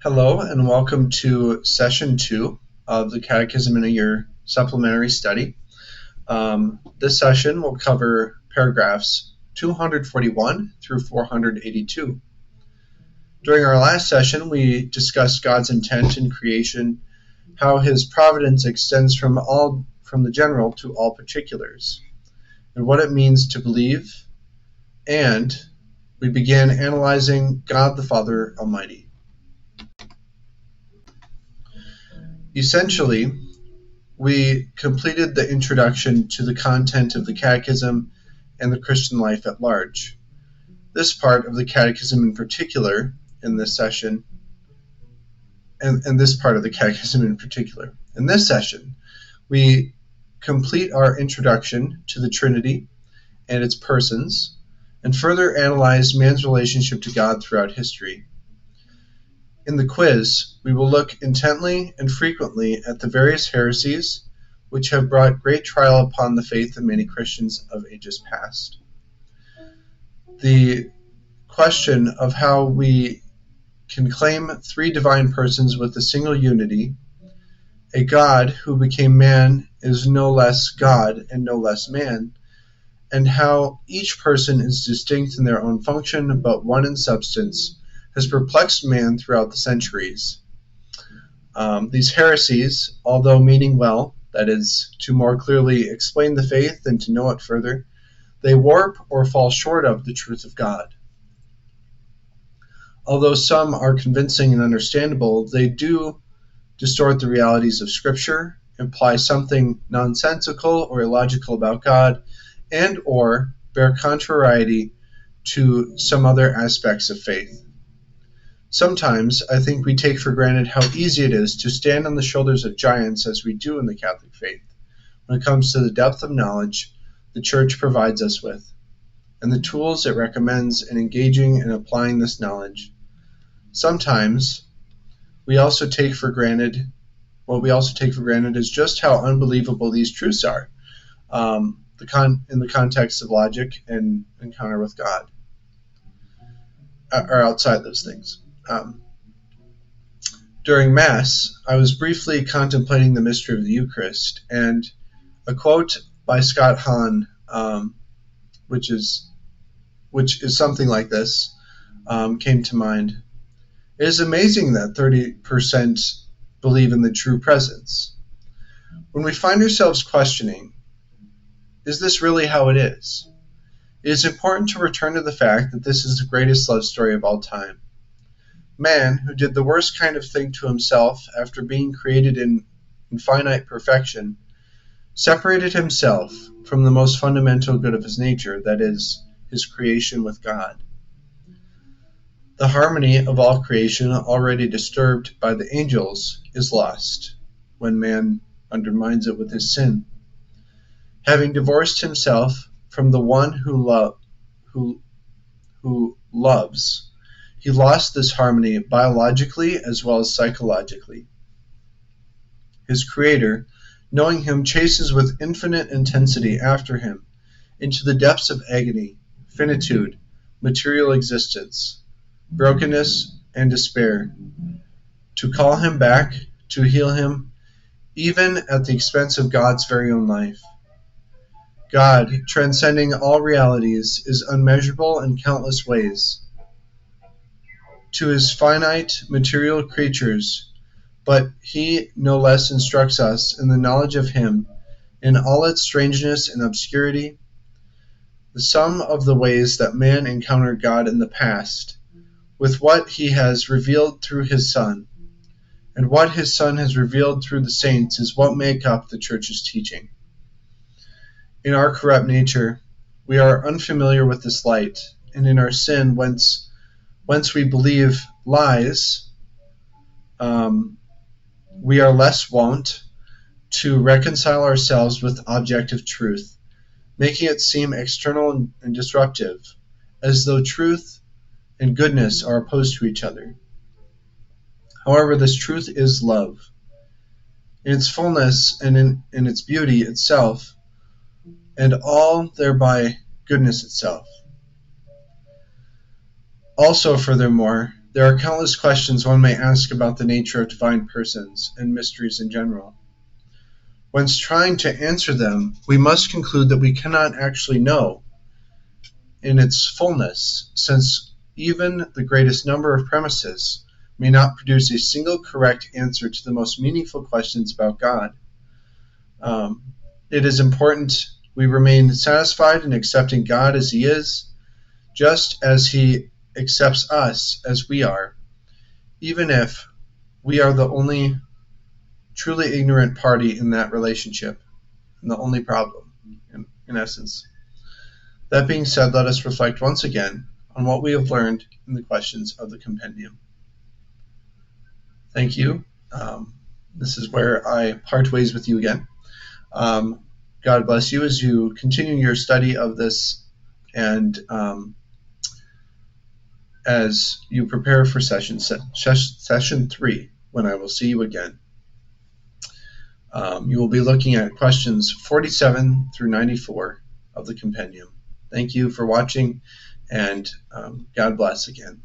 Hello, and welcome to Session 2 of the Catechism in a Year Supplementary Study. This session will cover paragraphs 241 through 482. During our last session, we discussed God's intent in creation, how His providence extends from the general to all particulars, and what it means to believe, and we began analyzing God the Father Almighty. Essentially, we completed the introduction to the content of the Catechism and the Christian life at large. This part of the Catechism in particular, in this session, and this part of the Catechism in particular. In this session, we complete our introduction to the Trinity and its persons, and further analyze man's relationship to God throughout history. In the quiz, we will look intently and frequently at the various heresies which have brought great trial upon the faith of many Christians of ages past. The question of how we can claim three divine persons with a single unity, a God who became man is no less God and no less man, and how each person is distinct in their own function but one in substance, has perplexed man throughout the centuries. These heresies, although meaning well, that is, to more clearly explain the faith and to know it further, they warp or fall short of the truth of God. Although some are convincing and understandable, they do distort the realities of Scripture, imply something nonsensical or illogical about God, and or bear contrariety to some other aspects of faith. Sometimes I think we take for granted how easy it is to stand on the shoulders of giants as we do in the Catholic faith when it comes to the depth of knowledge the Church provides us with, and the tools it recommends in engaging and applying this knowledge. Sometimes we also take for granted is just how unbelievable these truths are in the context of logic and encounter with God, or outside those things. During Mass, I was briefly contemplating the mystery of the Eucharist, and a quote by Scott Hahn, which is something like this, came to mind. It is amazing that 30% believe in the true presence. When we find ourselves questioning, is this really how it is? It is important to return to the fact that this is the greatest love story of all time. Man, who did the worst kind of thing to himself after being created in infinite perfection, separated himself from the most fundamental good of his nature, that is, his creation with God. The harmony of all creation, already disturbed by the angels, is lost when man undermines it with his sin. Having divorced himself from the one who loves, he lost this harmony biologically as well as psychologically. His Creator, knowing him, chases with infinite intensity after him into the depths of agony, finitude, material existence, brokenness, and despair, to call him back, to heal him, even at the expense of God's very own life. God, transcending all realities, is unmeasurable in countless ways to his finite material creatures, but he no less instructs us in the knowledge of him in all its strangeness and obscurity. The sum of the ways that man encountered God in the past, with what he has revealed through his Son, and what his Son has revealed through the saints, is what make up the Church's teaching. In our corrupt nature, we are unfamiliar with this light, and in our sin, whence we believe lies, we are less wont to reconcile ourselves with objective truth, making it seem external and disruptive, as though truth and goodness are opposed to each other. However, this truth is love. In its fullness and in its beauty itself, and all thereby goodness itself. Also, furthermore, There are countless questions one may ask about the nature of divine persons and mysteries in general. When trying to answer them, we must conclude that we cannot actually know in its fullness, since even the greatest number of premises may not produce a single correct answer to the most meaningful questions about God. It is important we remain satisfied in accepting God as He is, just as He accepts us as we are, even if we are the only truly ignorant party in that relationship, and the only problem, in essence. That being said, let us reflect once again on what we have learned in the questions of the compendium. Thank you. This is where I part ways with you again. God bless you as you continue your study of this, and as you prepare for session 3, when I will see you again. You will be looking at questions 47 through 94 of the compendium. Thank you for watching, and God bless again.